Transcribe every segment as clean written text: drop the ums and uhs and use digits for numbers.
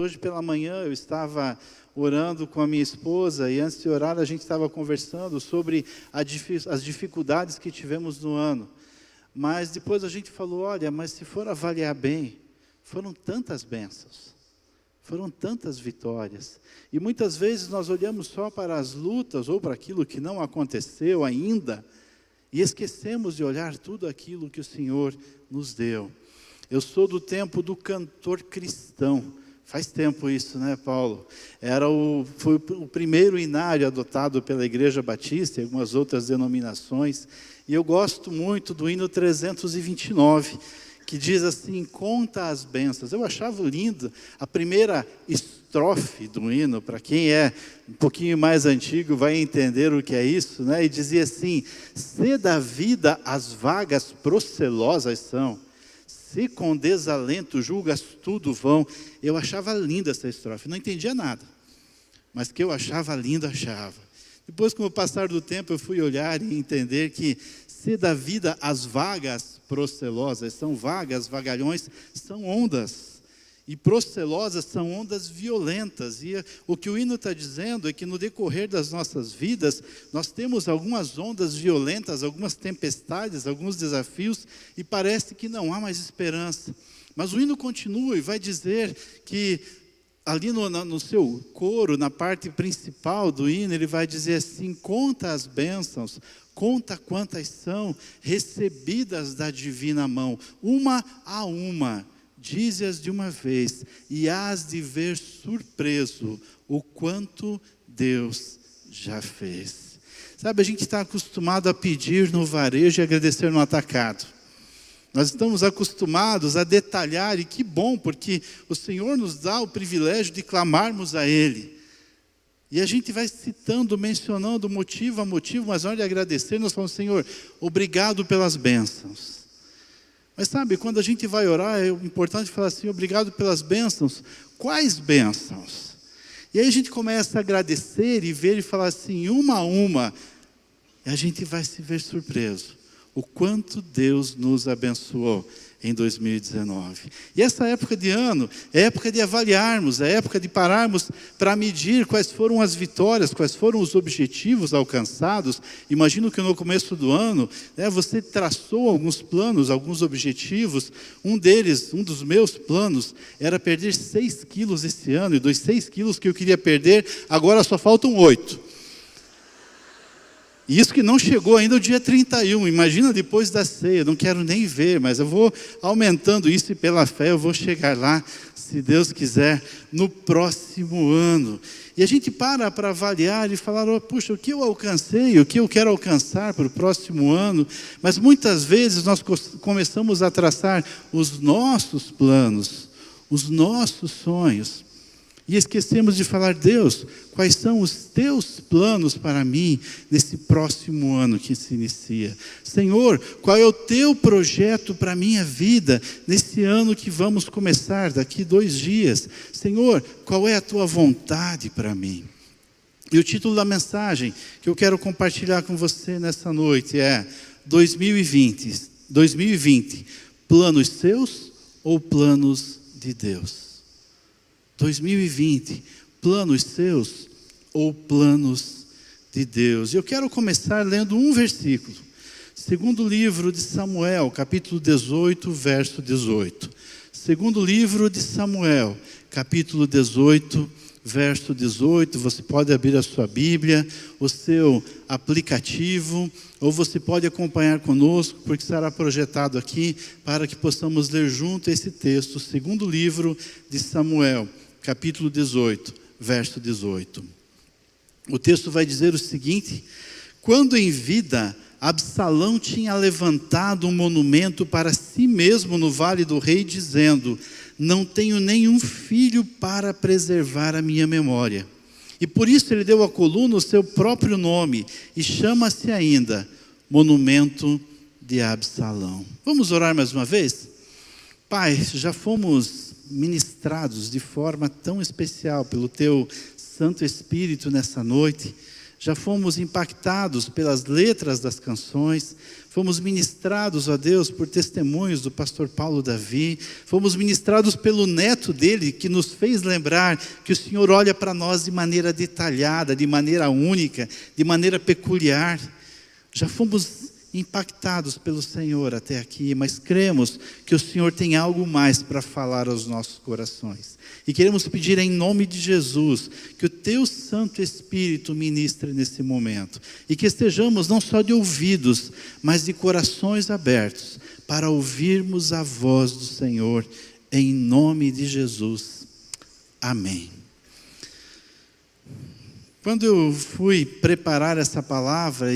Hoje pela manhã eu estava orando com a minha esposa e antes de orar a gente estava conversando sobre as dificuldades que tivemos no ano. Mas depois a gente falou, olha, mas se for avaliar bem, foram tantas bênçãos, foram tantas vitórias. E muitas vezes nós olhamos só para as lutas ou para aquilo que não aconteceu ainda e esquecemos de olhar tudo aquilo que o Senhor nos deu. Eu sou do tempo do cantor cristão. Faz tempo isso, né, Paulo? Foi o primeiro hinário adotado pela Igreja Batista e algumas outras denominações. E eu gosto muito do hino 329, que diz assim, conta as bênçãos. Eu achava lindo a primeira estrofe do hino, para quem é um pouquinho mais antigo vai entender o que é isso, né? E dizia assim, se da vida as vagas procelosas são, se com desalento julgas tudo vão. Eu achava linda essa estrofe, não entendia nada, mas que eu achava lindo, achava. Depois, com o passar do tempo, eu fui olhar e entender que se da vida as vagas procelosas são vagas, vagalhões, são ondas. E procelosas são ondas violentas. E o que o hino está dizendo é que no decorrer das nossas vidas, nós temos algumas ondas violentas, algumas tempestades, alguns desafios, e parece que não há mais esperança. Mas o hino continua e vai dizer que ali no seu coro, na parte principal do hino, ele vai dizer assim, conta as bênçãos, conta quantas são recebidas da divina mão, uma a uma. Dize-as de uma vez, e hás de ver surpreso o quanto Deus já fez. Sabe, a gente está acostumado a pedir no varejo e agradecer no atacado. Nós estamos acostumados a detalhar, e que bom, porque o Senhor nos dá o privilégio de clamarmos a Ele. E a gente vai citando, mencionando motivo a motivo, mas na hora de agradecer, nós falamos, Senhor, obrigado pelas bênçãos. Mas sabe, quando a gente vai orar, é importante falar assim, obrigado pelas bênçãos. Quais bênçãos? E aí a gente começa a agradecer e ver e falar assim, uma a uma, e a gente vai se ver surpreso. O quanto Deus nos abençoou em 2019. E essa época de ano é época de avaliarmos, é época de pararmos para medir quais foram as vitórias, quais foram os objetivos alcançados. Imagino que no começo do ano, você traçou alguns planos, alguns objetivos. Um dos meus planos, era perder 6 quilos esse ano, e dos 6 quilos que eu queria perder, agora só faltam 8. E isso que não chegou ainda o dia 31, imagina depois da ceia, não quero nem ver, mas eu vou aumentando isso e pela fé eu vou chegar lá, se Deus quiser, no próximo ano. E a gente para avaliar e falar, puxa, o que eu alcancei, o que eu quero alcançar para o próximo ano, mas muitas vezes nós começamos a traçar os nossos planos, os nossos sonhos, e esquecemos de falar, Deus, quais são os teus planos para mim nesse próximo ano que se inicia? Senhor, qual é o teu projeto para a minha vida nesse ano que vamos começar daqui 2 dias? Senhor, qual é a tua vontade para mim? E o título da mensagem que eu quero compartilhar com você nessa noite é 2020, planos seus ou planos de Deus? 2020, planos seus ou planos de Deus? E eu quero começar lendo um versículo. Segundo livro de Samuel, capítulo 18, verso 18. Segundo livro de Samuel, capítulo 18, verso 18. Você pode abrir a sua Bíblia, o seu aplicativo, ou você pode acompanhar conosco, porque será projetado aqui para que possamos ler junto esse texto. Segundo livro de Samuel, capítulo 18, verso 18. O texto vai dizer o seguinte: quando em vida, Absalão tinha levantado um monumento para si mesmo no vale do rei, dizendo, não tenho nenhum filho para preservar a minha memória. E por isso ele deu à coluna o seu próprio nome, e chama-se ainda Monumento de Absalão. Vamos orar mais uma vez? Pai, já fomos ministrados de forma tão especial pelo Teu Santo Espírito nessa noite. já fomos impactados pelas letras das canções, fomos ministrados, ó Deus, por testemunhos do pastor Paulo Davi, fomos ministrados pelo neto dele, que nos fez lembrar que o Senhor olha para nós de maneira detalhada, de maneira única, de maneira peculiar. Já fomos impactados pelo Senhor até aqui, mas cremos que o Senhor tem algo mais para falar aos nossos corações. E queremos pedir em nome de Jesus, que o Teu Santo Espírito ministre nesse momento. E que estejamos não só de ouvidos, mas de corações abertos, para ouvirmos a voz do Senhor, em nome de Jesus. Amém. Quando eu fui preparar essa palavra,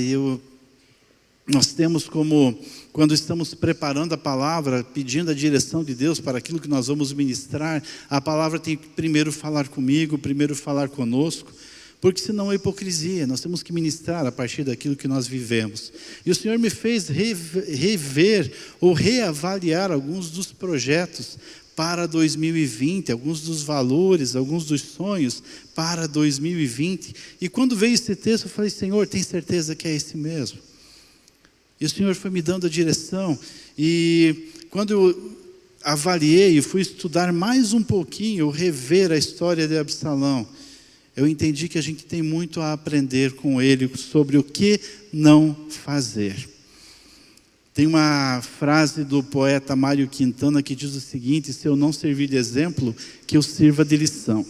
nós temos como, quando estamos preparando a palavra, pedindo a direção de Deus para aquilo que nós vamos ministrar, a palavra tem que primeiro falar comigo, primeiro falar conosco, porque senão é hipocrisia, nós temos que ministrar a partir daquilo que nós vivemos. E o Senhor me fez rever ou reavaliar alguns dos projetos para 2020, alguns dos valores, alguns dos sonhos para 2020. E quando veio esse texto, eu falei, Senhor, tem certeza que é esse mesmo? E o Senhor foi me dando a direção, e quando eu avaliei e fui estudar mais um pouquinho, rever a história de Absalão, eu entendi que a gente tem muito a aprender com ele sobre o que não fazer. Tem uma frase do poeta Mário Quintana que diz o seguinte: se eu não servir de exemplo, que eu sirva de lição.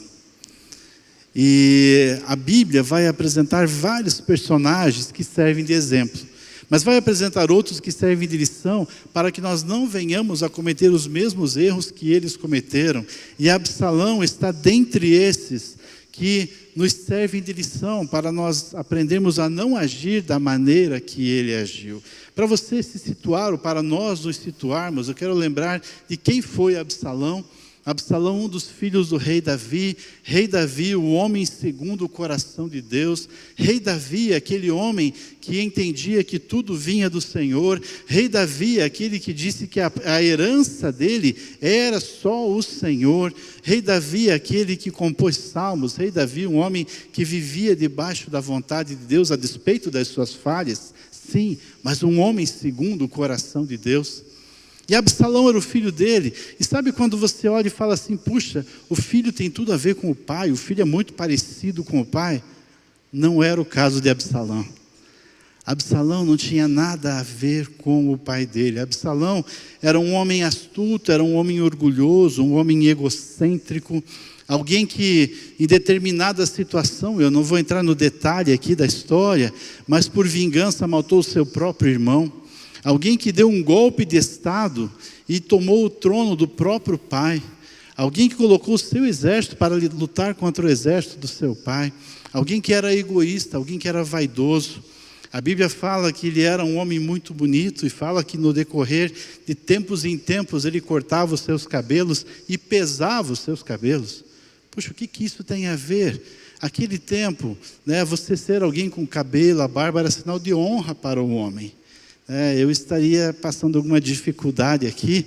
E a Bíblia vai apresentar vários personagens que servem de exemplo, mas vai apresentar outros que servem de lição para que nós não venhamos a cometer os mesmos erros que eles cometeram. E Absalão está dentre esses que nos servem de lição para nós aprendermos a não agir da maneira que ele agiu. Para você se situar, ou para nós nos situarmos, eu quero lembrar de quem foi Absalão. Absalão, um dos filhos do rei Davi, o homem segundo o coração de Deus. Rei Davi, aquele homem que entendia que tudo vinha do Senhor. Rei Davi, aquele que disse que a herança dele era só o Senhor. Rei Davi, aquele que compôs salmos. Rei Davi, um homem que vivia debaixo da vontade de Deus, a despeito das suas falhas. Sim, mas um homem segundo o coração de Deus. E Absalão era o filho dele. E sabe quando você olha e fala assim, puxa, o filho tem tudo a ver com o pai, o filho é muito parecido com o pai? Não era o caso de Absalão. Absalão não tinha nada a ver com o pai dele. Absalão era um homem astuto, era um homem orgulhoso, um homem egocêntrico, alguém que em determinada situação, eu não vou entrar no detalhe aqui da história, mas por vingança matou o seu próprio irmão. Alguém que deu um golpe de estado e tomou o trono do próprio pai. Alguém que colocou o seu exército para lutar contra o exército do seu pai. Alguém que era egoísta, alguém que era vaidoso. A Bíblia fala que ele era um homem muito bonito e fala que no decorrer de tempos em tempos ele cortava os seus cabelos e pesava os seus cabelos. Puxa, o que isso tem a ver? Aquele tempo, você ser alguém com cabelo, a barba era sinal de honra para o homem. Eu estaria passando alguma dificuldade aqui,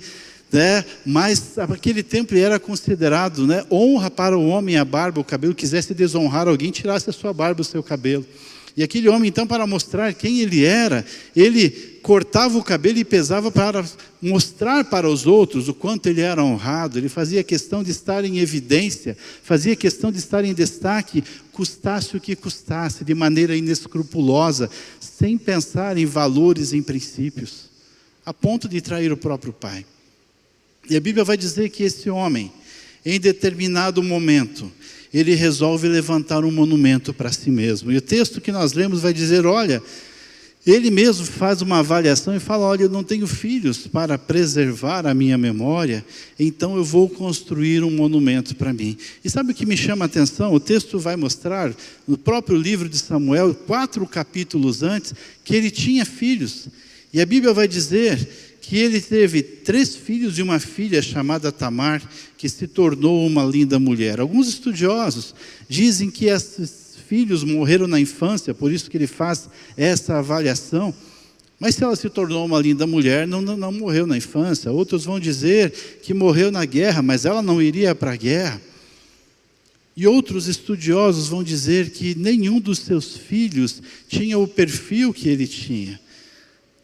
mas naquele tempo era considerado honra para o homem a barba, o cabelo. Quisesse desonrar alguém, tirasse a sua barba, o seu cabelo. E aquele homem, então, para mostrar quem ele era, ele cortava o cabelo e pesava para mostrar para os outros o quanto ele era honrado. Ele fazia questão de estar em evidência, fazia questão de estar em destaque, custasse o que custasse, de maneira inescrupulosa, sem pensar em valores, em princípios, a ponto de trair o próprio pai. E a Bíblia vai dizer que esse homem, em determinado momento, ele resolve levantar um monumento para si mesmo. E o texto que nós lemos vai dizer, olha, ele mesmo faz uma avaliação e fala, olha, eu não tenho filhos para preservar a minha memória, então eu vou construir um monumento para mim. E sabe o que me chama a atenção? O texto vai mostrar, no próprio livro de Samuel, 4 capítulos antes, que ele tinha filhos. E a Bíblia vai dizer que ele teve 3 filhos e uma filha chamada Tamar, que se tornou uma linda mulher. Alguns estudiosos dizem que esses filhos morreram na infância, por isso que ele faz essa avaliação. Mas se ela se tornou uma linda mulher, não morreu na infância. Outros vão dizer que morreu na guerra, mas ela não iria para a guerra. E outros estudiosos vão dizer que nenhum dos seus filhos tinha o perfil que ele tinha.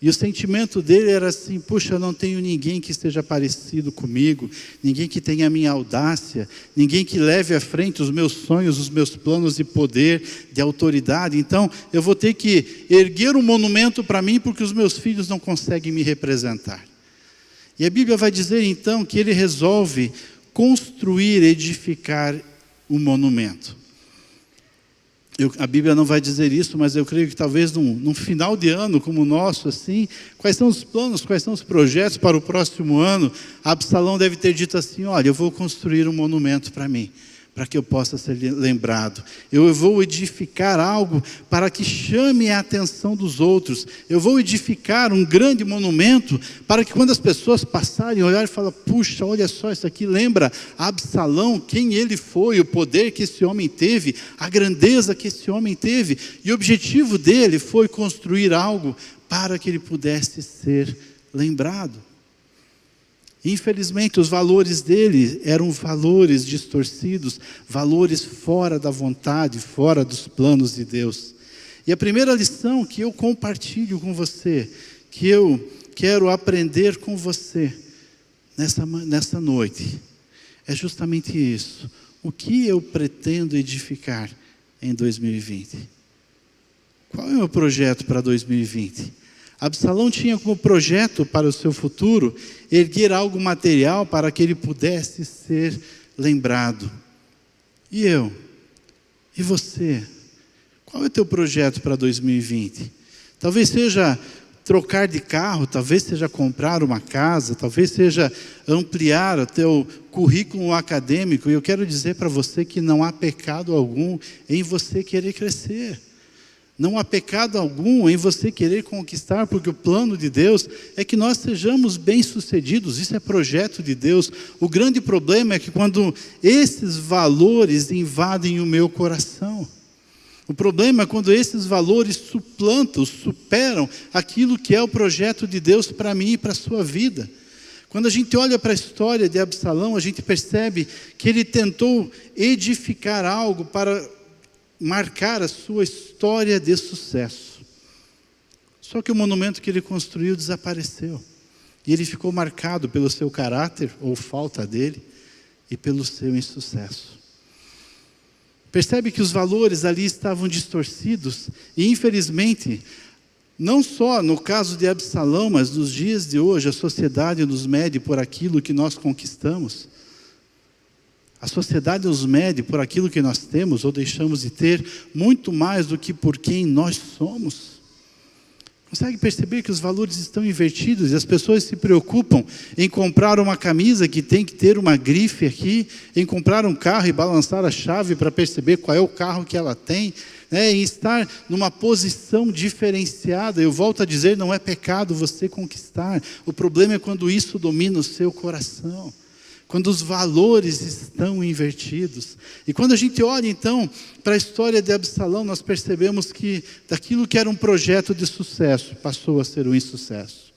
E o sentimento dele era assim: puxa, eu não tenho ninguém que esteja parecido comigo, ninguém que tenha a minha audácia, ninguém que leve à frente os meus sonhos, os meus planos de poder, de autoridade. Então, eu vou ter que erguer um monumento para mim, porque os meus filhos não conseguem me representar. E a Bíblia vai dizer então que ele resolve construir, edificar um monumento. A Bíblia não vai dizer isso, mas eu creio que talvez num final de ano como o nosso, assim, quais são os planos, quais são os projetos para o próximo ano? Absalão deve ter dito assim: olha, eu vou construir um monumento para mim, para que eu possa ser lembrado. Eu vou edificar algo para que chame a atenção dos outros. Eu vou edificar um grande monumento para que quando as pessoas passarem, olharem e falarem: puxa, olha só, isso aqui lembra Absalão, quem ele foi, o poder que esse homem teve, a grandeza que esse homem teve. E o objetivo dele foi construir algo para que ele pudesse ser lembrado. Infelizmente, os valores dele eram valores distorcidos, valores fora da vontade, fora dos planos de Deus. E a primeira lição que eu compartilho com você, que eu quero aprender com você nessa noite, é justamente isso. O que eu pretendo edificar em 2020? Qual é o meu projeto para 2020? Absalão tinha como projeto para o seu futuro erguer algo material para que ele pudesse ser lembrado. E eu? E você? Qual é o teu projeto para 2020? Talvez seja trocar de carro, talvez seja comprar uma casa, talvez seja ampliar o teu currículo acadêmico. E eu quero dizer para você que não há pecado algum em você querer crescer. Não há pecado algum em você querer conquistar, porque o plano de Deus é que nós sejamos bem-sucedidos. Isso é projeto de Deus. O grande problema é que quando esses valores invadem o meu coração, o problema é quando esses valores suplantam, superam aquilo que é o projeto de Deus para mim e para a sua vida. Quando a gente olha para a história de Absalão, a gente percebe que ele tentou edificar algo para marcar a sua história de sucesso. Só que o monumento que ele construiu desapareceu. E ele ficou marcado pelo seu caráter, ou falta dele, e pelo seu insucesso. Percebe que os valores ali estavam distorcidos, e infelizmente, não só no caso de Absalão, mas nos dias de hoje, a sociedade nos mede por aquilo que nós conquistamos. A sociedade nos mede por aquilo que nós temos ou deixamos de ter, muito mais do que por quem nós somos. Consegue perceber que os valores estão invertidos e as pessoas se preocupam em comprar uma camisa que tem que ter uma grife aqui, em comprar um carro e balançar a chave para perceber qual é o carro que ela tem, em estar numa posição diferenciada. Eu volto a dizer, não é pecado você conquistar. O problema é quando isso domina o seu coração. Quando os valores estão invertidos. E quando a gente olha então para a história de Absalão, nós percebemos que daquilo que era um projeto de sucesso, passou a ser um insucesso.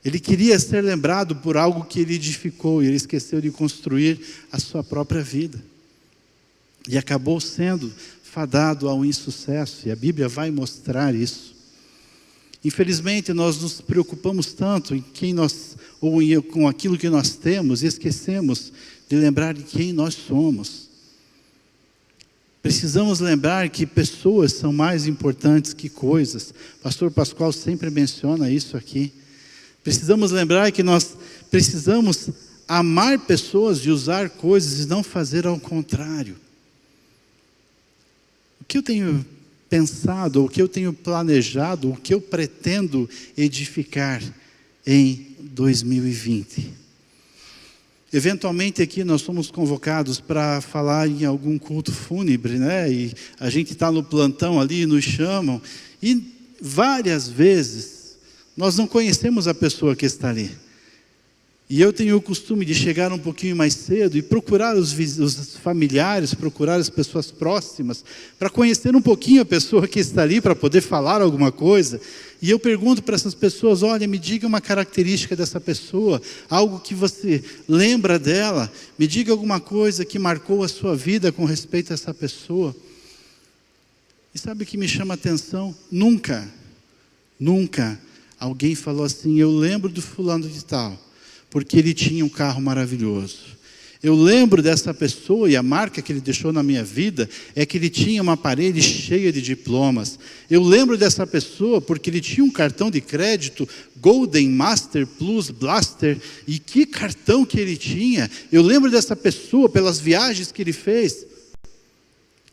Ele queria ser lembrado por algo que ele edificou, e ele esqueceu de construir a sua própria vida. E acabou sendo fadado ao insucesso, e a Bíblia vai mostrar isso. Infelizmente, nós nos preocupamos tanto em quem nós, com aquilo que nós temos, e esquecemos de lembrar de quem nós somos. Precisamos lembrar que pessoas são mais importantes que coisas. Pastor Pascoal sempre menciona isso aqui. Precisamos lembrar que nós precisamos amar pessoas e usar coisas e não fazer ao contrário. O que eu tenho pensado, o que eu tenho planejado, o que eu pretendo edificar em 2020. Eventualmente aqui nós somos convocados para falar em algum culto fúnebre, e a gente está no plantão ali, nos chamam, e várias vezes nós não conhecemos a pessoa que está ali. E eu tenho o costume de chegar um pouquinho mais cedo e procurar os familiares, procurar as pessoas próximas, para conhecer um pouquinho a pessoa que está ali, para poder falar alguma coisa. E eu pergunto para essas pessoas, olha, me diga uma característica dessa pessoa, algo que você lembra dela, me diga alguma coisa que marcou a sua vida com respeito a essa pessoa. E sabe o que me chama a atenção? Nunca alguém falou assim, eu lembro do fulano de tal, porque ele tinha um carro maravilhoso. Eu lembro dessa pessoa e a marca que ele deixou na minha vida é que ele tinha uma parede cheia de diplomas. Eu lembro dessa pessoa porque ele tinha um cartão de crédito Golden Master Plus Blaster. E que cartão que ele tinha. Eu lembro dessa pessoa pelas viagens que ele fez.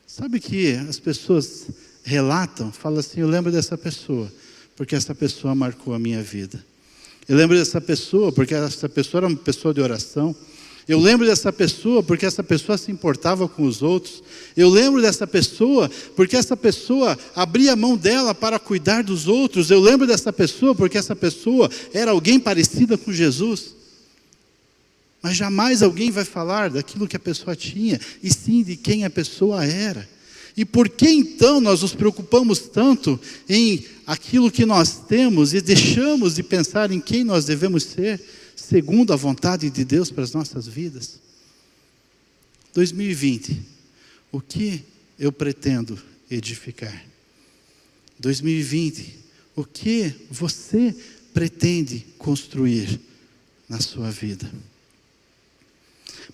Sabe que as pessoas relatam, falam assim, eu lembro dessa pessoa porque essa pessoa marcou a minha vida. Eu lembro dessa pessoa porque essa pessoa era uma pessoa de oração. Eu lembro dessa pessoa porque essa pessoa se importava com os outros. Eu lembro dessa pessoa porque essa pessoa abria a mão dela para cuidar dos outros. Eu lembro dessa pessoa porque essa pessoa era alguém parecida com Jesus. Mas jamais alguém vai falar daquilo que a pessoa tinha, e sim de quem a pessoa era. E por que então nós nos preocupamos tanto em aquilo que nós temos e deixamos de pensar em quem nós devemos ser, segundo a vontade de Deus para as nossas vidas? 2020, o que eu pretendo edificar? 2020, o que você pretende construir na sua vida?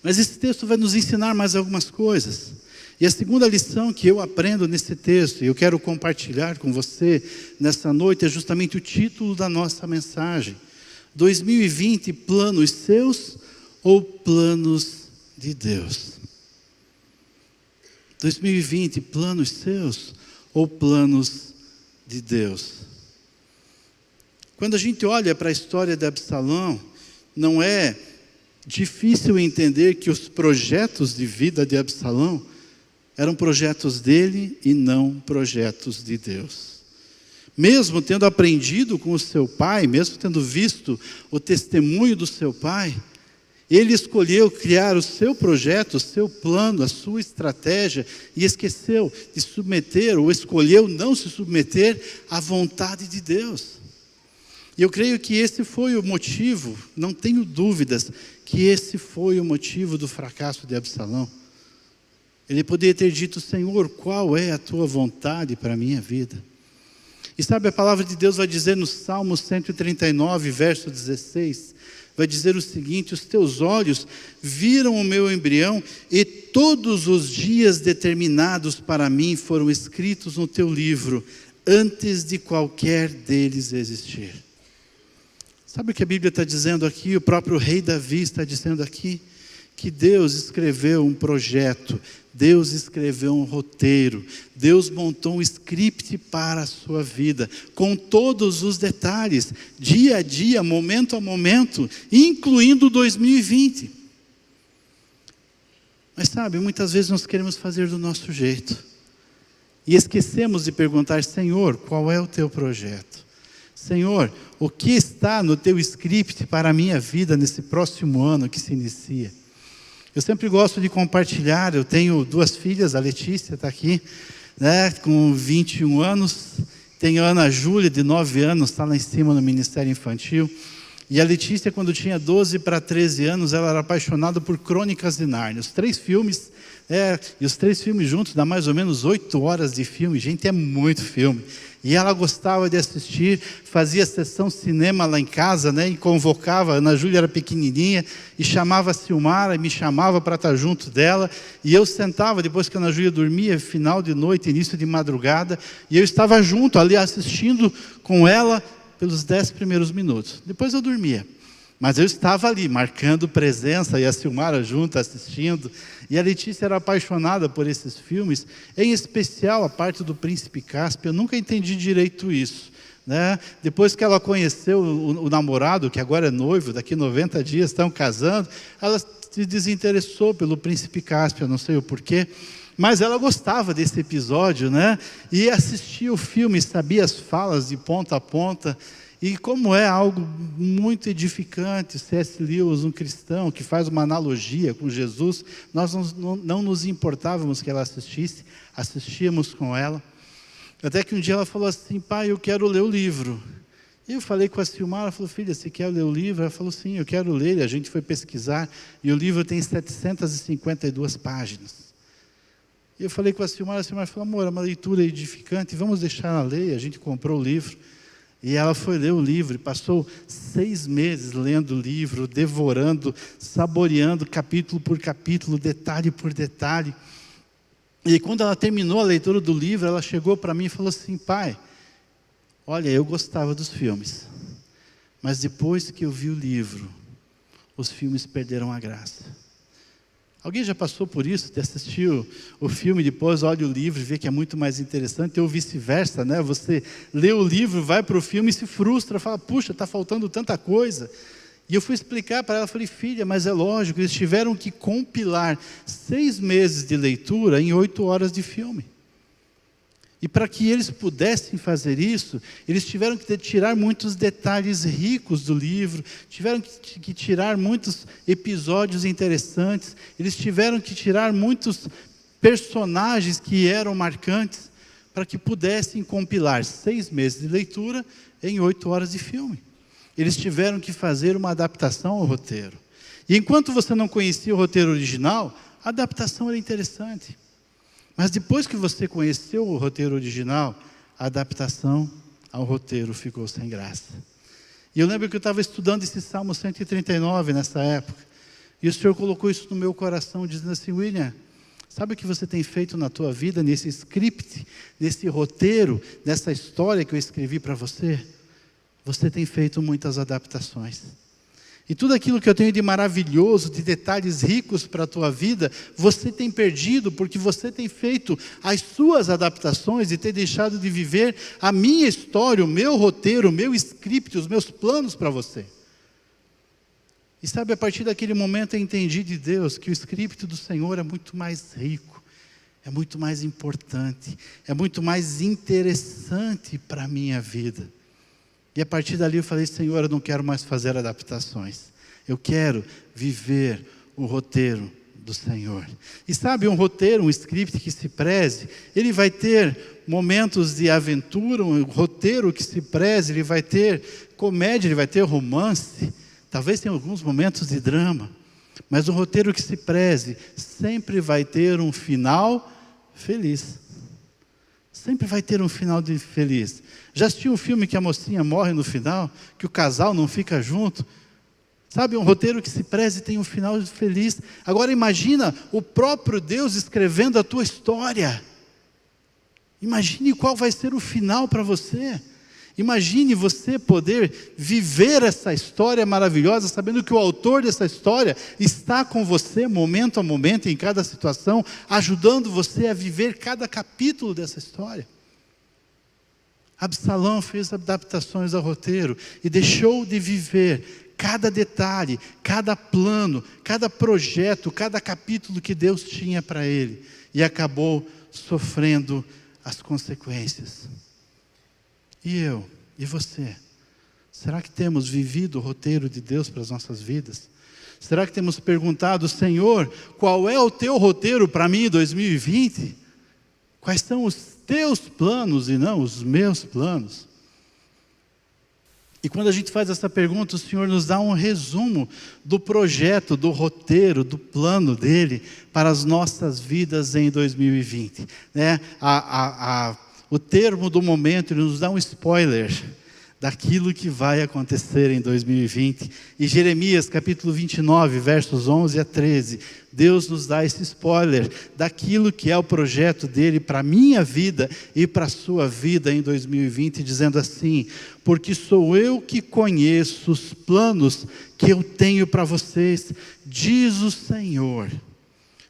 Mas esse texto vai nos ensinar mais algumas coisas. E a segunda lição que eu aprendo nesse texto, e eu quero compartilhar com você nessa noite, é justamente o título da nossa mensagem. 2020, planos seus ou planos de Deus? 2020, planos seus ou planos de Deus? Quando a gente olha para a história de Absalão, não é difícil entender que os projetos de vida de Absalão eram projetos dele e não projetos de Deus. Mesmo tendo aprendido com o seu pai, mesmo tendo visto o testemunho do seu pai, ele escolheu criar o seu projeto, o seu plano, a sua estratégia, e esqueceu de submeter, ou escolheu não se submeter à vontade de Deus. E eu creio que esse foi o motivo, não tenho dúvidas, que esse foi o motivo do fracasso de Absalão. Ele poderia ter dito, Senhor, qual é a tua vontade para a minha vida? E sabe, a palavra de Deus vai dizer no Salmo 139, verso 16, vai dizer o seguinte, os teus olhos viram o meu embrião e todos os dias determinados para mim foram escritos no teu livro, antes de qualquer deles existir. Sabe o que a Bíblia está dizendo aqui? O próprio rei Davi está dizendo aqui, que Deus escreveu um projeto, Deus escreveu um roteiro, Deus montou um script para a sua vida, com todos os detalhes, dia a dia, momento a momento, incluindo 2020. Mas sabe, muitas vezes nós queremos fazer do nosso jeito, e esquecemos de perguntar, Senhor, qual é o teu projeto? Senhor, o que está no teu script para a minha vida nesse próximo ano que se inicia? Eu sempre gosto de compartilhar, eu tenho 2 filhas, a Letícia está aqui, né, com 21 anos, tenho a Ana Júlia, de 9 anos, está lá em cima no Ministério Infantil, e a Letícia, quando tinha 12 para 13 anos, ela era apaixonada por Crônicas de Nárnia, os 3 filmes, e os 3 filmes juntos dá mais ou menos 8 horas de filme, gente, é muito filme. E ela gostava de assistir, fazia sessão cinema lá em casa, né? E convocava, a Ana Júlia era pequenininha, e chamava a Silmara, e me chamava para estar junto dela. E eu sentava, depois que a Ana Júlia dormia, final de noite, início de madrugada, e eu estava junto ali assistindo com ela pelos 10 primeiros minutos. Depois eu dormia. Mas eu estava ali, marcando presença, e a Silmara junto, assistindo. E a Letícia era apaixonada por esses filmes, em especial a parte do Príncipe Cáspio. Eu nunca entendi direito isso, né? Depois que ela conheceu o namorado, que agora é noivo, daqui 90 dias estão casando, ela se desinteressou pelo Príncipe Cáspio, eu não sei o porquê. Mas ela gostava desse episódio, né? E assistia o filme, sabia as falas de ponta a ponta. E como é algo muito edificante, C.S. Lewis, um cristão que faz uma analogia com Jesus, nós não nos importávamos que ela assistisse, assistíamos com ela. Até que um dia ela falou assim: pai, eu quero ler o livro. E eu falei com a Silmar, ela falou: filha, você quer ler o livro? Ela falou: sim, eu quero ler. E a gente foi pesquisar, e o livro tem 752 páginas. E eu falei com a Silmar falou: amor, é uma leitura edificante, vamos deixar ela ler. A gente comprou o livro, e ela foi ler o livro, e passou 6 meses lendo o livro, devorando, saboreando capítulo por capítulo, detalhe por detalhe. E quando ela terminou a leitura do livro, ela chegou para mim e falou assim: pai, olha, eu gostava dos filmes, mas depois que eu vi o livro, os filmes perderam a graça. Alguém já passou por isso, de assistir o filme, depois olha o livro e vê que é muito mais interessante, ou vice-versa, né? Você lê o livro, vai para o filme e se frustra, fala: puxa, está faltando tanta coisa. E eu fui explicar para ela, falei: filha, mas é lógico, eles tiveram que compilar 6 meses de leitura em 8 horas de filme. E para que eles pudessem fazer isso, eles tiveram que tirar muitos detalhes ricos do livro, tiveram que tirar muitos episódios interessantes, eles tiveram que tirar muitos personagens que eram marcantes, para que pudessem compilar 6 meses de leitura em 8 horas de filme. Eles tiveram que fazer uma adaptação ao roteiro. E enquanto você não conhecia o roteiro original, a adaptação era interessante. Mas depois que você conheceu o roteiro original, a adaptação ao roteiro ficou sem graça. E eu lembro que eu estava estudando esse Salmo 139 nessa época, e o Senhor colocou isso no meu coração, dizendo assim: William, sabe o que você tem feito na tua vida, nesse script, nesse roteiro, nessa história que eu escrevi para você? Você tem feito muitas adaptações. E tudo aquilo que eu tenho de maravilhoso, de detalhes ricos para a tua vida, você tem perdido, porque você tem feito as suas adaptações e tem deixado de viver a minha história, o meu roteiro, o meu script, os meus planos para você. E sabe, a partir daquele momento eu entendi de Deus que o script do Senhor é muito mais rico, é muito mais importante, é muito mais interessante para a minha vida. E a partir dali eu falei: Senhor, eu não quero mais fazer adaptações. Eu quero viver o roteiro do Senhor. E sabe, um roteiro, um script que se preze, ele vai ter momentos de aventura, um roteiro que se preze, ele vai ter comédia, ele vai ter romance, talvez tenha alguns momentos de drama. Mas um roteiro que se preze sempre vai ter um final feliz. Sempre vai ter um final feliz. Já assistiu um filme que a mocinha morre no final? Que o casal não fica junto? Sabe, um roteiro que se preze tem um final feliz. Agora imagina o próprio Deus escrevendo a tua história. Imagine qual vai ser o final para você. Imagine você poder viver essa história maravilhosa, sabendo que o autor dessa história está com você, momento a momento, em cada situação, ajudando você a viver cada capítulo dessa história. Absalão fez adaptações ao roteiro e deixou de viver cada detalhe, cada plano, cada projeto, cada capítulo que Deus tinha para ele, e acabou sofrendo as consequências. E eu, e você? Será que temos vivido o roteiro de Deus para as nossas vidas? Será que temos perguntado: Senhor, qual é o teu roteiro para mim em 2020? Quais são os teus planos e não os meus planos? E quando a gente faz essa pergunta, o Senhor nos dá um resumo do projeto, do roteiro, do plano dele para as nossas vidas em 2020. Né? O termo do momento, ele nos dá um spoiler daquilo que vai acontecer em 2020. E Jeremias capítulo 29, versos 11 a 13, Deus nos dá esse spoiler daquilo que é o projeto dele para a minha vida e para a sua vida em 2020, dizendo assim: porque sou eu que conheço os planos que eu tenho para vocês, diz o Senhor.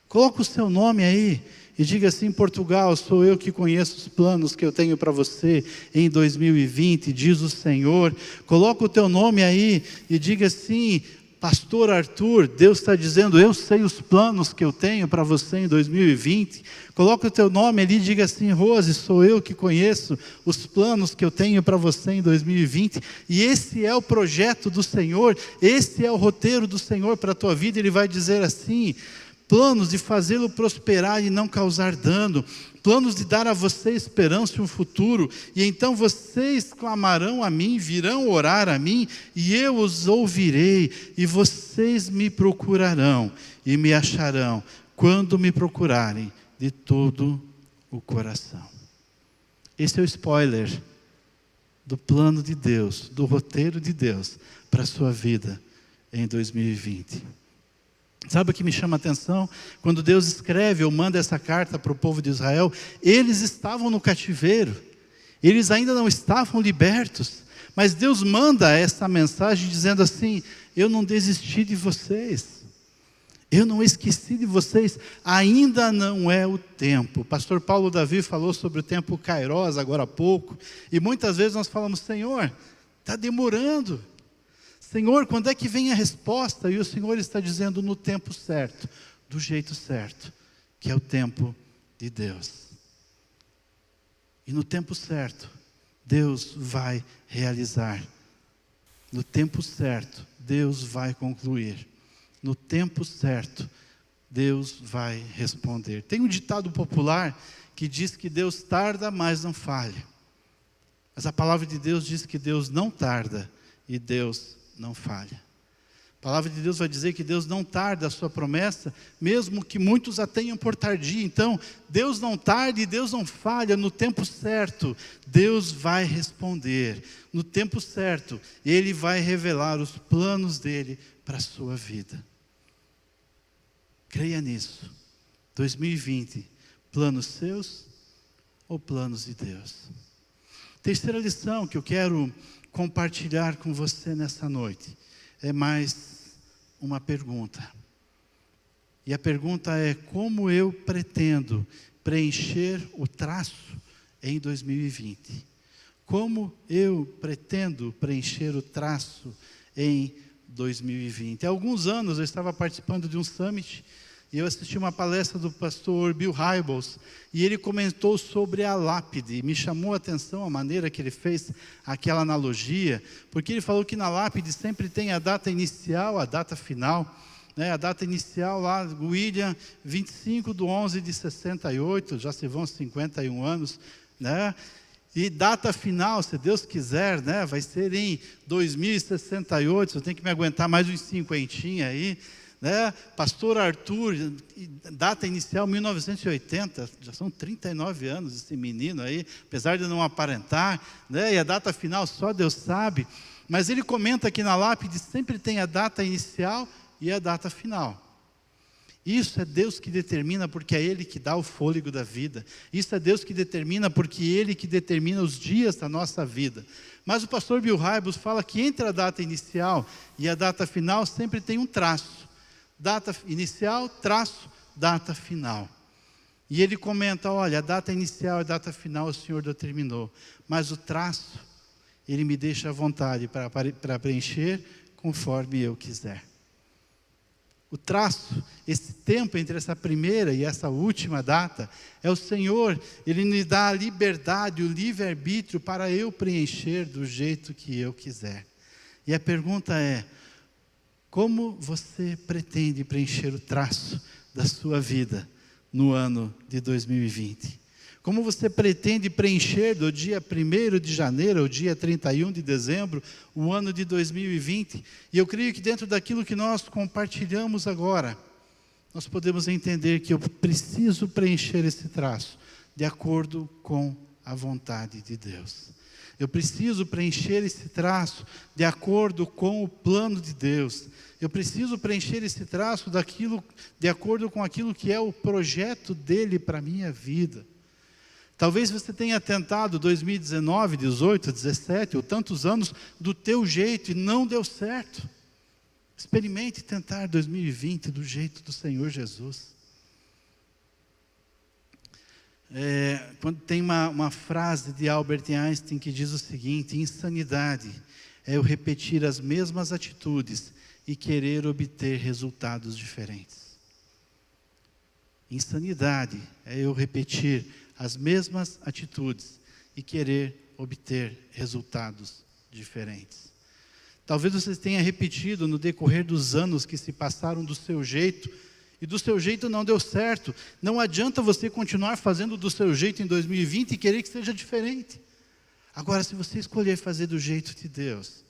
Coloca o seu nome aí e diga assim: Portugal, sou eu que conheço os planos que eu tenho para você em 2020, diz o Senhor. Coloca o teu nome aí e diga assim: Pastor Arthur, Deus está dizendo, eu sei os planos que eu tenho para você em 2020. Coloca o teu nome ali e diga assim, Rose, sou eu que conheço os planos que eu tenho para você em 2020. E esse é o projeto do Senhor, esse é o roteiro do Senhor para a tua vida. Ele vai dizer assim, planos de fazê-lo prosperar e não causar dano, planos de dar a você esperança e um futuro, e então vocês clamarão a mim, virão orar a mim, e eu os ouvirei, e vocês me procurarão, e me acharão, quando me procurarem de todo o coração. Esse é o spoiler do plano de Deus, do roteiro de Deus, para a sua vida em 2020. Sabe o que me chama a atenção? Quando Deus escreve ou manda essa carta para o povo de Israel, eles estavam no cativeiro, eles ainda não estavam libertos, mas Deus manda essa mensagem dizendo assim, eu não desisti de vocês, eu não esqueci de vocês, ainda não é o tempo. O pastor Paulo Davi falou sobre o tempo Kairos agora há pouco, e muitas vezes nós falamos, Senhor, está demorando, Senhor, quando é que vem a resposta? E o Senhor está dizendo no tempo certo, do jeito certo, que é o tempo de Deus. E no tempo certo, Deus vai realizar. No tempo certo, Deus vai concluir. No tempo certo, Deus vai responder. Tem um ditado popular que diz que Deus tarda, mas não falha. Mas a palavra de Deus diz que Deus não tarda e Deus não falha. A palavra de Deus vai dizer que Deus não tarda a sua promessa, mesmo que muitos a tenham por tardia. Então, Deus não tarda e Deus não falha. No tempo certo, Deus vai responder. No tempo certo, Ele vai revelar os planos dEle para a sua vida. Creia nisso. 2020, planos seus ou planos de Deus? Terceira lição que eu quero compartilhar com você nessa noite é mais uma pergunta. E a pergunta é: como eu pretendo preencher o traço em 2020? Como eu pretendo preencher o traço em 2020? Há alguns anos eu estava participando de um summit e eu assisti uma palestra do pastor Bill Hybels, e ele comentou sobre a lápide. Me chamou a atenção a maneira que ele fez aquela analogia, porque ele falou que na lápide sempre tem a data inicial, a data final, né? A data inicial lá, William, 25/11/68, já se vão 51 anos, né? E data final, se Deus quiser, né? Vai ser em 2068, eu tenho que me aguentar mais uns 50 aí, né? Pastor Arthur, data inicial 1980, já são 39 anos esse menino aí, apesar de não aparentar, né? E a data final só Deus sabe, mas ele comenta que na lápide sempre tem a data inicial e a data final. Isso é Deus que determina, porque é Ele que dá o fôlego da vida. Isso é Deus que determina, porque é Ele que determina os dias da nossa vida. Mas o pastor Bill Hybels fala que entre a data inicial e a data final sempre tem um traço. Data inicial, traço, data final. E ele comenta, olha, a data inicial e a data final o Senhor determinou, mas o traço, Ele me deixa à vontade para preencher conforme eu quiser. O traço, esse tempo entre essa primeira e essa última data, é o Senhor, Ele me dá a liberdade, o livre-arbítrio para eu preencher do jeito que eu quiser. E a pergunta é: como você pretende preencher o traço da sua vida no ano de 2020? Como você pretende preencher do dia 1º de janeiro ao dia 31 de dezembro, o ano de 2020? E eu creio que dentro daquilo que nós compartilhamos agora, nós podemos entender que eu preciso preencher esse traço de acordo com a vontade de Deus. Eu preciso preencher esse traço de acordo com o plano de Deus. Eu preciso preencher esse traço de acordo com aquilo que é o projeto dEle para a minha vida. Talvez você tenha tentado 2019, 18, 17 ou tantos anos do teu jeito e não deu certo. Experimente tentar 2020 do jeito do Senhor Jesus. Quando tem uma frase de Albert Einstein que diz o seguinte: insanidade é eu repetir as mesmas atitudes e querer obter resultados diferentes. Insanidade é eu repetir as mesmas atitudes e querer obter resultados diferentes. Talvez você tenha repetido no decorrer dos anos que se passaram do seu jeito, e do seu jeito não deu certo. Não adianta você continuar fazendo do seu jeito em 2020 e querer que seja diferente. Agora, se você escolher fazer do jeito de Deus,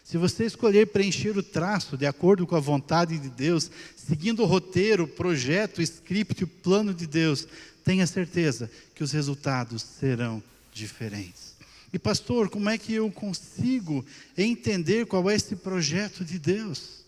se você escolher preencher o traço de acordo com a vontade de Deus, seguindo o roteiro, o projeto, o script, o plano de Deus, tenha certeza que os resultados serão diferentes. E pastor, como é que eu consigo entender qual é esse projeto de Deus?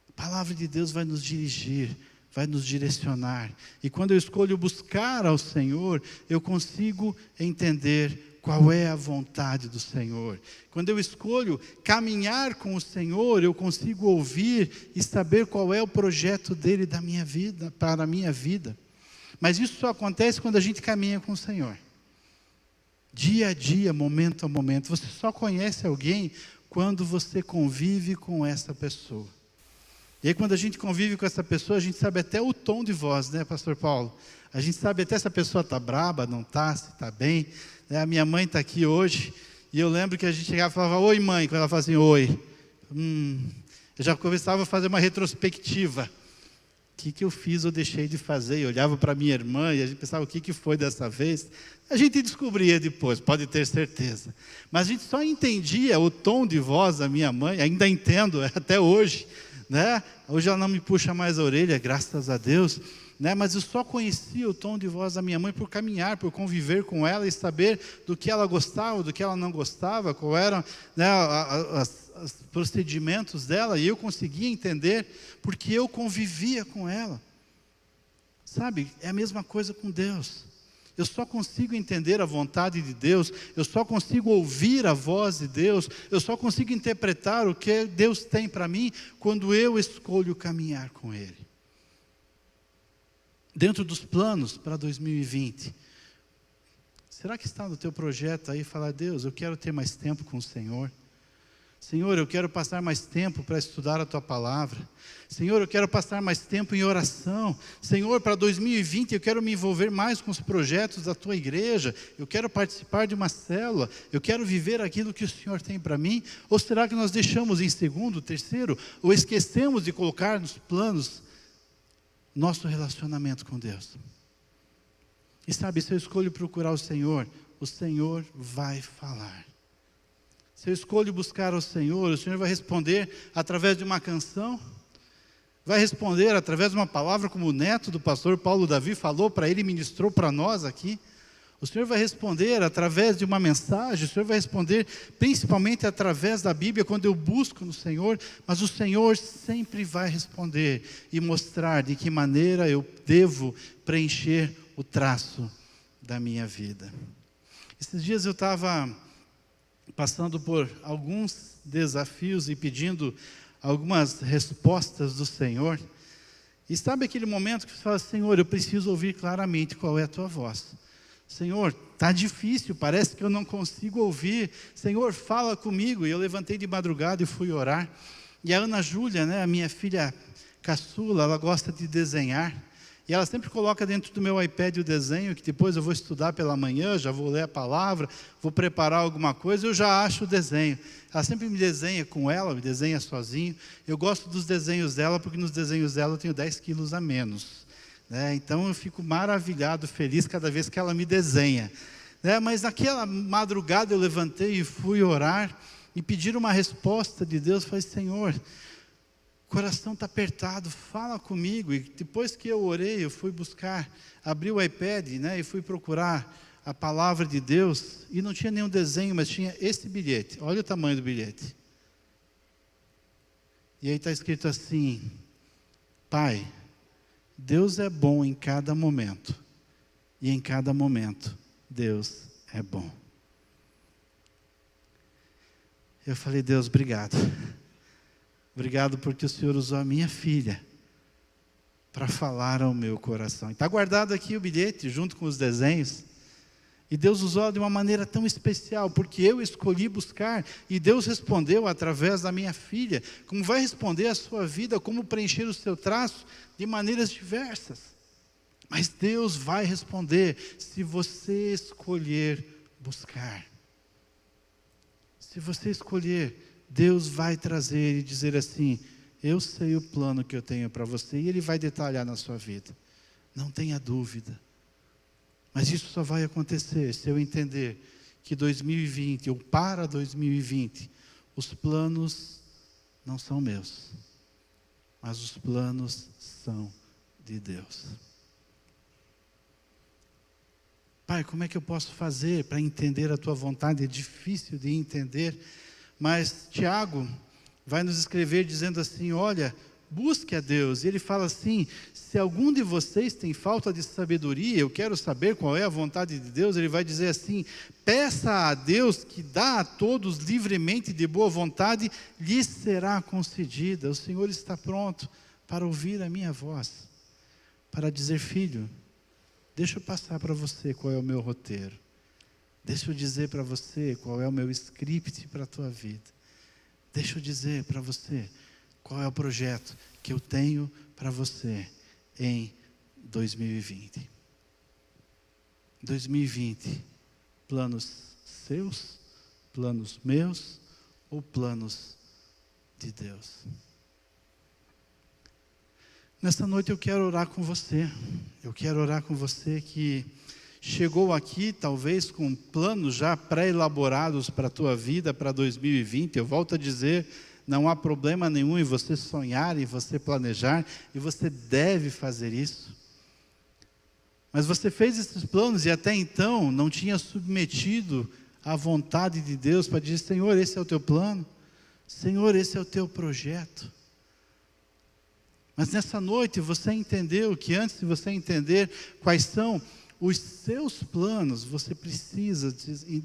A palavra de Deus vai nos dirigir, vai nos direcionar. E quando eu escolho buscar ao Senhor, eu consigo entender qual é a vontade do Senhor. Quando eu escolho caminhar com o Senhor, eu consigo ouvir e saber qual é o projeto dele da minha vida, para a minha vida. Mas isso só acontece quando a gente caminha com o Senhor. Dia a dia, momento a momento. Você só conhece alguém quando você convive com essa pessoa. E aí quando a gente convive com essa pessoa, a gente sabe até o tom de voz, né, pastor Paulo? A gente sabe até se a pessoa está braba, não está, se está bem. A minha mãe está aqui hoje, e eu lembro que a gente chegava e falava, oi mãe, quando ela falava assim, oi. Eu já começava a fazer uma retrospectiva. O que eu fiz ou deixei de fazer? Eu olhava para minha irmã e a gente pensava, o que foi dessa vez? A gente descobria depois, pode ter certeza. Mas a gente só entendia o tom de voz da minha mãe, ainda entendo até hoje, né? Hoje ela não me puxa mais a orelha, graças a Deus, né? Mas eu só conhecia o tom de voz da minha mãe por caminhar, por conviver com ela e saber do que ela gostava, do que ela não gostava, qual eram, né, os procedimentos dela, e eu conseguia entender porque eu convivia com ela. Sabe, é a mesma coisa com Deus. Eu só consigo entender a vontade de Deus, eu só consigo ouvir a voz de Deus, eu só consigo interpretar o que Deus tem para mim quando eu escolho caminhar com Ele. Dentro dos planos para 2020, será que está no teu projeto aí falar, Deus, eu quero ter mais tempo com o Senhor? Senhor, eu quero passar mais tempo para estudar a Tua Palavra. Senhor, eu quero passar mais tempo em oração. Senhor, para 2020 eu quero me envolver mais com os projetos da Tua igreja. Eu quero participar de uma célula. Eu quero viver aquilo que o Senhor tem para mim. Ou será que nós deixamos em segundo, terceiro, ou esquecemos de colocar nos planos nosso relacionamento com Deus? E sabe, se eu escolho procurar o Senhor vai falar. Se eu escolho buscar o Senhor vai responder através de uma canção, vai responder através de uma palavra, como o neto do pastor Paulo Davi falou para ele e ministrou para nós aqui. O Senhor vai responder através de uma mensagem, o Senhor vai responder principalmente através da Bíblia, quando eu busco no Senhor, mas o Senhor sempre vai responder e mostrar de que maneira eu devo preencher o traço da minha vida. Esses dias eu estava passando por alguns desafios e pedindo algumas respostas do Senhor. E sabe aquele momento que você fala, Senhor, eu preciso ouvir claramente qual é a Tua voz. Senhor, está difícil, parece que eu não consigo ouvir. Senhor, fala comigo. E eu levantei de madrugada e fui orar. E a Ana Júlia, né, a minha filha caçula, ela gosta de desenhar. E ela sempre coloca dentro do meu iPad o desenho, que depois eu vou estudar pela manhã, já vou ler a palavra, vou preparar alguma coisa, eu já acho o desenho. Ela sempre me desenha com ela, me desenha sozinho. Eu gosto dos desenhos dela, porque nos desenhos dela eu tenho 10 quilos a menos. Né? Então eu fico maravilhado, feliz cada vez que ela me desenha. Né? Mas naquela madrugada eu levantei e fui orar e pedir uma resposta de Deus. Falei, Senhor, o coração está apertado, fala comigo. E depois que eu orei, eu fui buscar, abri o iPad, né, e fui procurar a palavra de Deus, e não tinha nenhum desenho, mas tinha esse bilhete. Olha o tamanho do bilhete. E aí está escrito assim, Pai, Deus é bom em cada momento, e em cada momento Deus é bom. Eu falei, Deus, obrigado. Obrigado porque o Senhor usou a minha filha para falar ao meu coração. Está guardado aqui o bilhete, junto com os desenhos. E Deus usou de uma maneira tão especial, porque eu escolhi buscar, e Deus respondeu através da minha filha, como vai responder a sua vida, como preencher o seu traço, de maneiras diversas. Mas Deus vai responder, se você escolher buscar. Se você escolher, Deus vai trazer e dizer assim, eu sei o plano que eu tenho para você, e Ele vai detalhar na sua vida. Não tenha dúvida. Mas isso só vai acontecer se eu entender que 2020, ou para 2020, os planos não são meus, mas os planos são de Deus. Pai, como é que eu posso fazer para entender a Tua vontade? É difícil de entender, mas Tiago vai nos escrever dizendo assim, olha, busque a Deus. E ele fala assim, se algum de vocês tem falta de sabedoria, eu quero saber qual é a vontade de Deus, ele vai dizer assim, peça a Deus que dá a todos livremente de boa vontade, lhe será concedida. O Senhor está pronto para ouvir a minha voz, para dizer, filho, deixa eu passar para você qual é o meu roteiro. Deixa eu dizer para você qual é o meu script para a tua vida. Deixa eu dizer para você qual é o projeto que eu tenho para você em 2020. 2020, planos seus, planos meus ou planos de Deus? Nessa noite eu quero orar com você. Eu quero orar com você que chegou aqui talvez com planos já pré-elaborados para a tua vida, para 2020. Eu volto a dizer, não há problema nenhum em você sonhar, em você planejar, e você deve fazer isso. Mas você fez esses planos e até então não tinha submetido à vontade de Deus para dizer, Senhor, esse é o teu plano, Senhor, esse é o teu projeto. Mas nessa noite você entendeu que antes de você entender quais são os seus planos, você precisa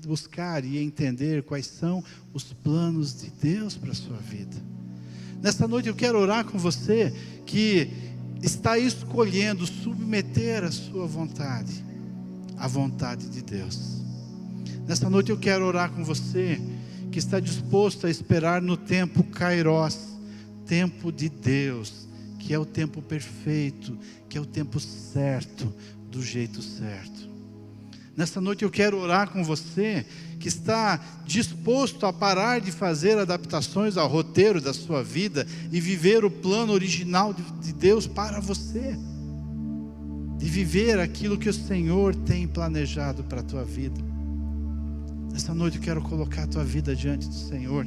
buscar e entender quais são os planos de Deus para a sua vida. Nessa noite eu quero orar com você que está escolhendo submeter a sua vontade à vontade de Deus. Nessa noite eu quero orar com você que está disposto a esperar no tempo Kairos, tempo de Deus, que é o tempo perfeito, que é o tempo certo, do jeito certo. Nessa noite eu quero orar com você que está disposto a parar de fazer adaptações ao roteiro da sua vida e viver o plano original de Deus para você, de viver aquilo que o Senhor tem planejado para a tua vida. Nessa noite eu quero colocar a tua vida diante do Senhor,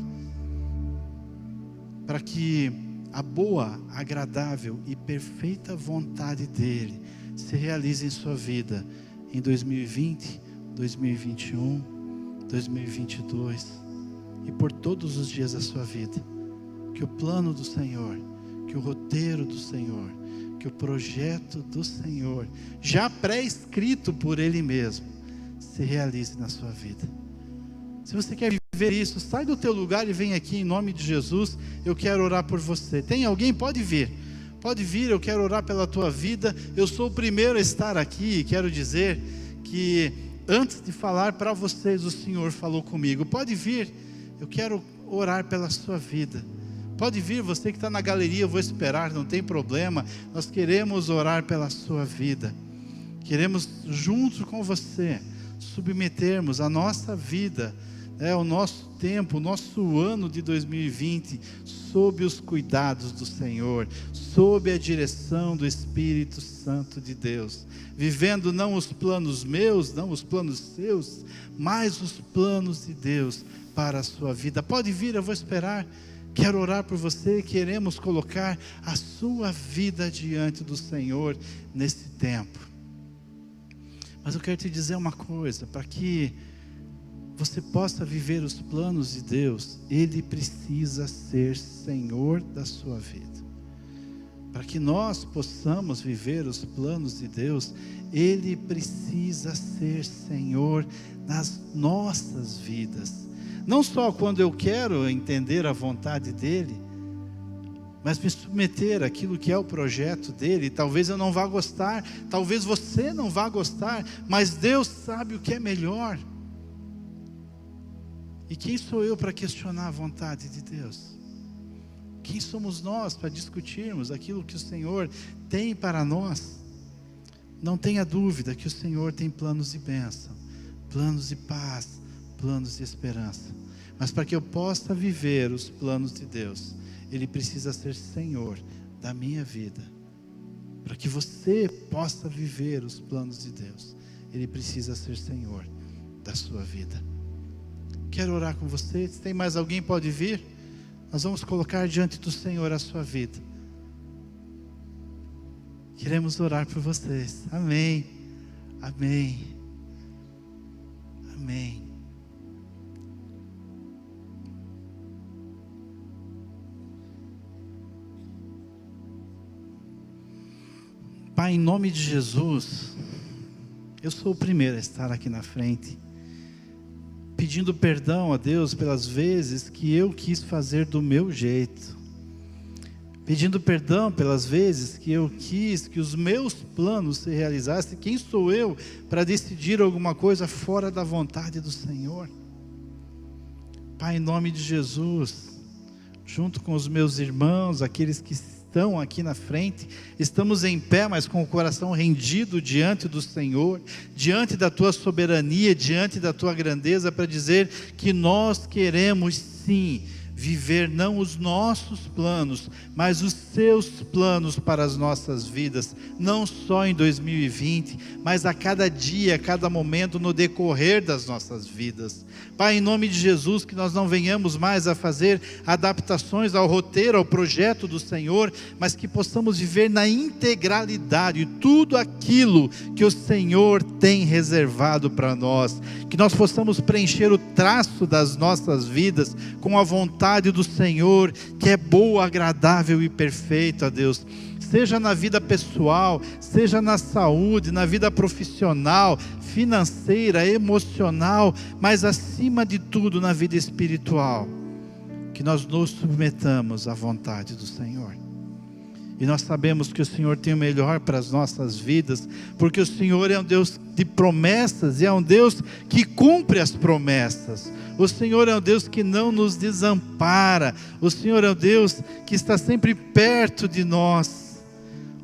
para que a boa, agradável e perfeita vontade dEle se realize em sua vida em 2020, 2021, 2022 e por todos os dias da sua vida. Que o plano do Senhor, que o roteiro do Senhor, que o projeto do Senhor, já pré-escrito por Ele mesmo, se realize na sua vida. Se você quer viver isso, sai do teu lugar e vem aqui em nome de Jesus. Eu quero orar por você. Tem alguém? Pode vir. Pode vir, eu quero orar pela tua vida. Eu sou o primeiro a estar aqui e quero dizer que antes de falar para vocês, o Senhor falou comigo. Pode vir, eu quero orar pela sua vida. Pode vir, você que está na galeria, eu vou esperar, não tem problema. Nós queremos orar pela sua vida. Queremos, junto com você, submetermos a nossa vida, o nosso tempo, o nosso ano de 2020, sob os cuidados do Senhor, sob a direção do Espírito Santo de Deus, vivendo não os planos meus, não os planos seus, mas os planos de Deus para a sua vida. Pode vir, eu vou esperar. Quero orar por você, queremos colocar a sua vida diante do Senhor nesse tempo. Mas eu quero te dizer uma coisa, para que você possa viver os planos de Deus, Ele precisa ser Senhor da sua vida. Para que nós possamos viver os planos de Deus, Ele precisa ser Senhor nas nossas vidas. Não só quando eu quero entender a vontade dEle, mas me submeter àquilo que é o projeto dele. Talvez eu não vá gostar, talvez você não vá gostar, mas Deus sabe o que é melhor. E quem sou eu para questionar a vontade de Deus? Quem somos nós para discutirmos aquilo que o Senhor tem para nós? Não tenha dúvida que o Senhor tem planos de bênção, planos de paz, planos de esperança. Mas para que eu possa viver os planos de Deus, Ele precisa ser Senhor da minha vida. Para que você possa viver os planos de Deus, Ele precisa ser Senhor da sua vida. Quero orar com você. Se tem mais alguém, pode vir. Nós vamos colocar diante do Senhor a sua vida. Queremos orar por vocês. Amém. Amém. Amém. Pai, em nome de Jesus, eu sou o primeiro a estar aqui na frente, pedindo perdão a Deus pelas vezes que eu quis fazer do meu jeito, pedindo perdão pelas vezes que eu quis que os meus planos se realizassem. Quem sou eu para decidir alguma coisa fora da vontade do Senhor? Pai, em nome de Jesus, junto com os meus irmãos, aqueles que estão aqui na frente, estamos em pé, mas com o coração rendido diante do Senhor, diante da tua soberania, diante da tua grandeza, para dizer que nós queremos sim viver não os nossos planos, mas os seus planos para as nossas vidas, não só em 2020, mas a cada dia, a cada momento no decorrer das nossas vidas. Pai, em nome de Jesus, que nós não venhamos mais a fazer adaptações ao roteiro, ao projeto do Senhor, mas que possamos viver na integralidade tudo aquilo que o Senhor tem reservado para nós, que nós possamos preencher o traço das nossas vidas com a vontade do Senhor, que é boa, agradável e perfeita, Deus. Seja na vida pessoal, seja na saúde, na vida profissional, financeira, emocional, mas acima de tudo na vida espiritual, que nós nos submetamos à vontade do Senhor. E nós sabemos que o Senhor tem o melhor para as nossas vidas, porque o Senhor é um Deus de promessas, e é um Deus que cumpre as promessas. O Senhor é um Deus que não nos desampara. O Senhor é um Deus que está sempre perto de nós.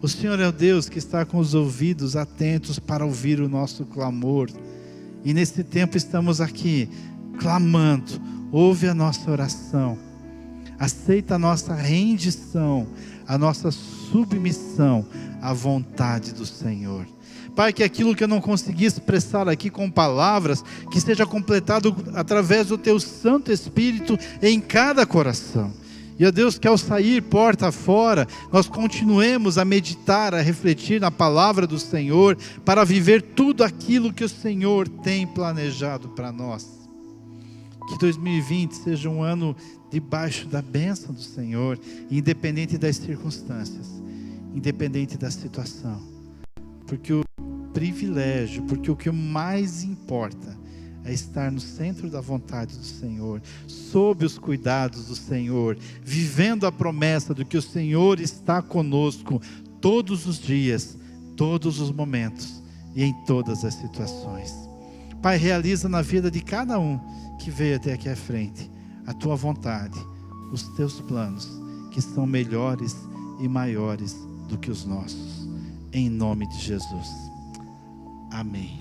O Senhor é o Deus que está com os ouvidos atentos para ouvir o nosso clamor. E nesse tempo estamos aqui, clamando. Ouve a nossa oração. Aceita a nossa rendição, a nossa submissão à vontade do Senhor. Pai, que aquilo que eu não consegui expressar aqui com palavras, que seja completado através do Teu Santo Espírito em cada coração. E, ó Deus, que ao sair porta fora, nós continuemos a meditar, a refletir na palavra do Senhor, para viver tudo aquilo que o Senhor tem planejado para nós. Que 2020 seja um ano debaixo da bênção do Senhor, independente das circunstâncias, independente da situação. Porque o privilégio, porque o que mais importa é estar no centro da vontade do Senhor, sob os cuidados do Senhor, vivendo a promessa do que o Senhor está conosco todos os dias, todos os momentos e em todas as situações. Pai, realiza na vida de cada um que veio até aqui à frente a Tua vontade, os Teus planos, que são melhores e maiores do que os nossos. Em nome de Jesus. Amém.